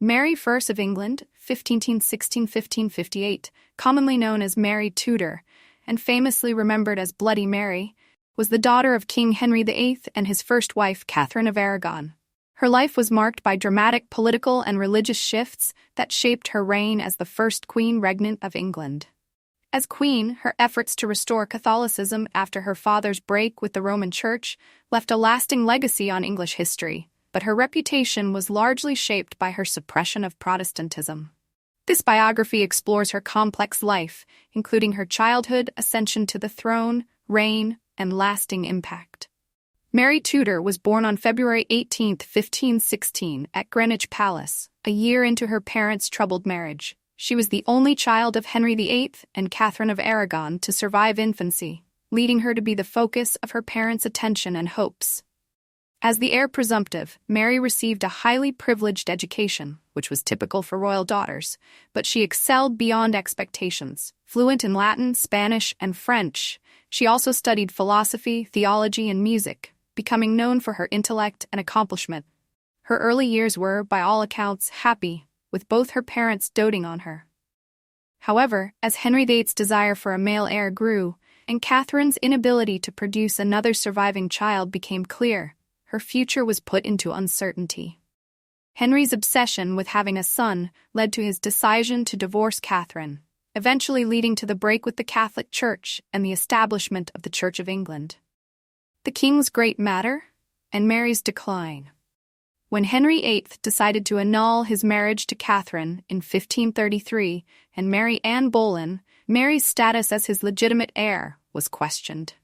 Mary I of England, 1516–1558, commonly known as Mary Tudor, and famously remembered as Bloody Mary, was the daughter of King Henry VIII and his first wife, Catherine of Aragon. Her life was marked by dramatic political and religious shifts that shaped her reign as the first queen regnant of England. As queen, her efforts to restore Catholicism after her father's break with the Roman Church left a lasting legacy on English history, but her reputation was largely shaped by her suppression of Protestantism. This biography explores her complex life, including her childhood, ascension to the throne, reign, and lasting impact. Mary Tudor was born on February 18, 1516, at Greenwich Palace, a year into her parents' troubled marriage. She was the only child of Henry VIII and Catherine of Aragon to survive infancy, leading her to be the focus of her parents' attention and hopes. As the heir presumptive, Mary received a highly privileged education, which was typical for royal daughters, but she excelled beyond expectations. Fluent in Latin, Spanish, and French, she also studied philosophy, theology, and music, becoming known for her intellect and accomplishment. Her early years were, by all accounts, happy, with both her parents doting on her. However, as Henry VIII's desire for a male heir grew, and Catherine's inability to produce another surviving child became clear, her future was put into uncertainty. Henry's obsession with having a son led to his decision to divorce Catherine, eventually leading to the break with the Catholic Church and the establishment of the Church of England. The king's great matter and Mary's decline. When Henry VIII decided to annul his marriage to Catherine in 1533 and marry Anne Boleyn, Mary's status as his legitimate heir was questioned.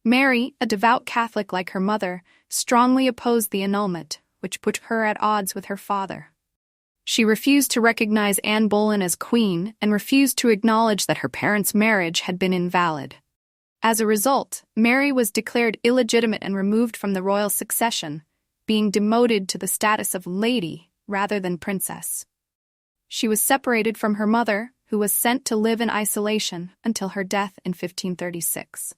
Mary, a devout Catholic like her mother, strongly opposed the annulment, which put her at odds with her father. She refused to recognize Anne Boleyn as queen and refused to acknowledge that her parents' marriage had been invalid. As a result, Mary was declared illegitimate and removed from the royal succession, being demoted to the status of lady rather than princess. She was separated from her mother, who was sent to live in isolation until her death in 1536.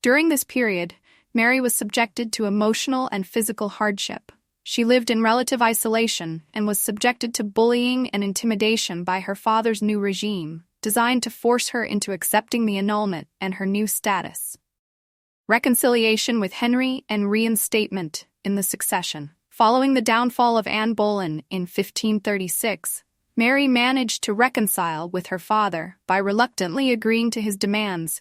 During this period, Mary was subjected to emotional and physical hardship. She lived in relative isolation and was subjected to bullying and intimidation by her father's new regime, designed to force her into accepting the annulment and her new status. Reconciliation with Henry and reinstatement in the succession. Following the downfall of Anne Boleyn in 1536, Mary managed to reconcile with her father by reluctantly agreeing to his demands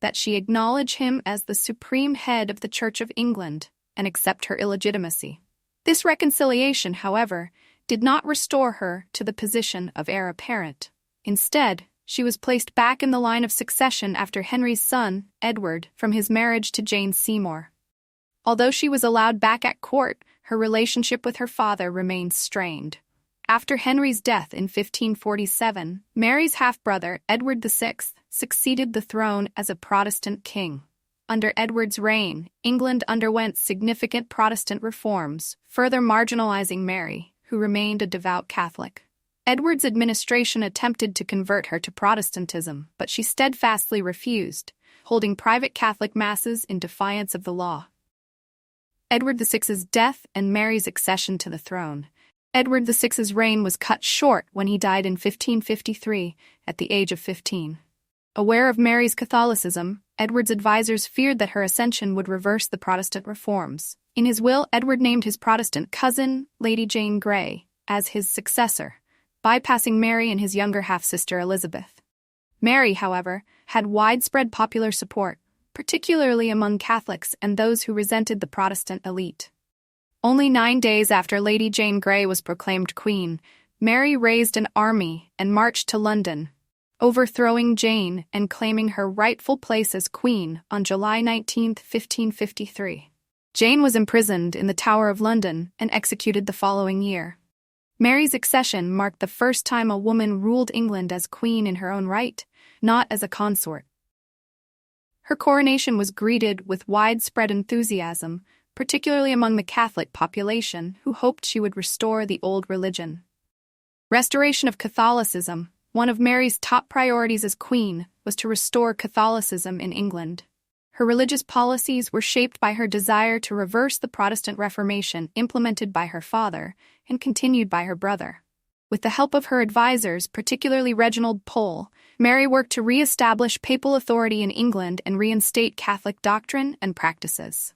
that she acknowledge him as the supreme head of the Church of England and accept her illegitimacy. This reconciliation, however, did not restore her to the position of heir apparent. Instead, she was placed back in the line of succession after Henry's son, Edward, from his marriage to Jane Seymour. Although she was allowed back at court, her relationship with her father remained strained. After Henry's death in 1547, Mary's half-brother, Edward VI, succeeded the throne as a Protestant king. Under Edward's reign, England underwent significant Protestant reforms, further marginalizing Mary, who remained a devout Catholic. Edward's administration attempted to convert her to Protestantism, but she steadfastly refused, holding private Catholic masses in defiance of the law. Edward VI's death and Mary's accession to the throne. Edward VI's reign was cut short when he died in 1553, at the age of 15. Aware of Mary's Catholicism, Edward's advisors feared that her ascension would reverse the Protestant reforms. In his will, Edward named his Protestant cousin, Lady Jane Grey, as his successor, bypassing Mary and his younger half-sister Elizabeth. Mary, however, had widespread popular support, particularly among Catholics and those who resented the Protestant elite. Only 9 days after Lady Jane Grey was proclaimed queen, Mary raised an army and marched to London, overthrowing Jane and claiming her rightful place as queen on July 19, 1553. Jane was imprisoned in the Tower of London and executed the following year. Mary's accession marked the first time a woman ruled England as queen in her own right, not as a consort. Her coronation was greeted with widespread enthusiasm, particularly among the Catholic population who hoped she would restore the old religion. Restoration of Catholicism. One of Mary's top priorities as queen was to restore Catholicism in England. Her religious policies were shaped by her desire to reverse the Protestant Reformation implemented by her father and continued by her brother. With the help of her advisors, particularly Reginald Pole, Mary worked to re-establish papal authority in England and reinstate Catholic doctrine and practices.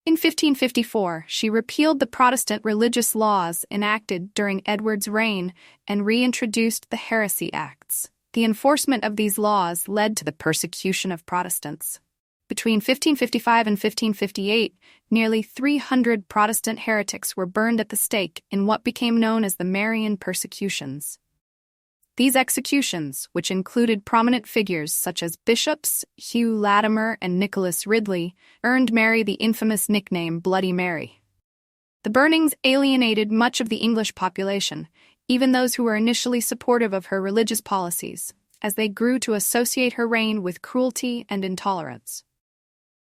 In 1554, she repealed the Protestant religious laws enacted during Edward's reign and reintroduced the Heresy Acts. The enforcement of these laws led to the persecution of Protestants. Between 1555 and 1558, nearly 300 Protestant heretics were burned at the stake in what became known as the Marian persecutions. These executions, which included prominent figures such as bishops Hugh Latimer and Nicholas Ridley, earned Mary the infamous nickname Bloody Mary. The burnings alienated much of the English population, even those who were initially supportive of her religious policies, as they grew to associate her reign with cruelty and intolerance.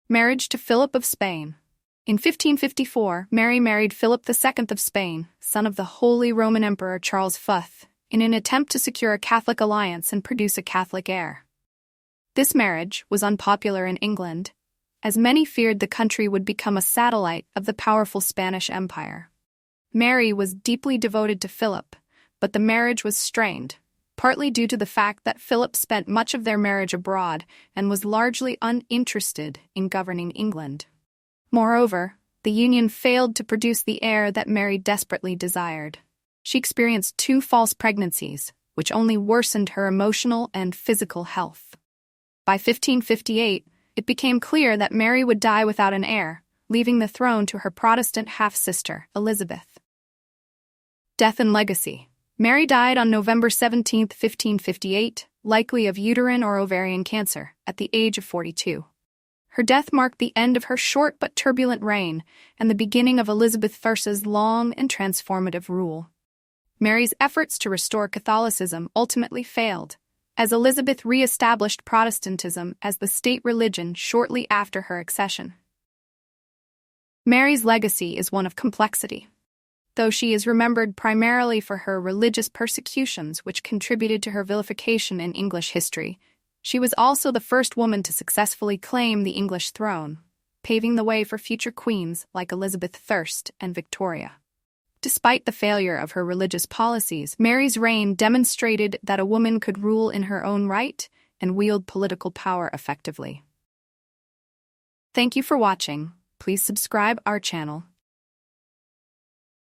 Marriage to Philip of Spain. In 1554, Mary married Philip II of Spain, son of the Holy Roman Emperor Charles V, in an attempt to secure a Catholic alliance and produce a Catholic heir. This marriage was unpopular in England, as many feared the country would become a satellite of the powerful Spanish Empire. Mary was deeply devoted to Philip, but the marriage was strained, partly due to the fact that Philip spent much of their marriage abroad and was largely uninterested in governing England. Moreover, the union failed to produce the heir that Mary desperately desired. She experienced 2 false pregnancies, which only worsened her emotional and physical health. By 1558, it became clear that Mary would die without an heir, leaving the throne to her Protestant half-sister, Elizabeth. Death and legacy. Mary died on November 17, 1558, likely of uterine or ovarian cancer, at the age of 42. Her death marked the end of her short but turbulent reign and the beginning of Elizabeth I's long and transformative rule. Mary's efforts to restore Catholicism ultimately failed, as Elizabeth re-established Protestantism as the state religion shortly after her accession. Mary's legacy is one of complexity. Though she is remembered primarily for her religious persecutions which contributed to her vilification in English history, she was also the first woman to successfully claim the English throne, paving the way for future queens like Elizabeth I and Victoria. Despite the failure of her religious policies, Mary's reign demonstrated that a woman could rule in her own right and wield political power effectively. Thank you for watching. Please subscribe our channel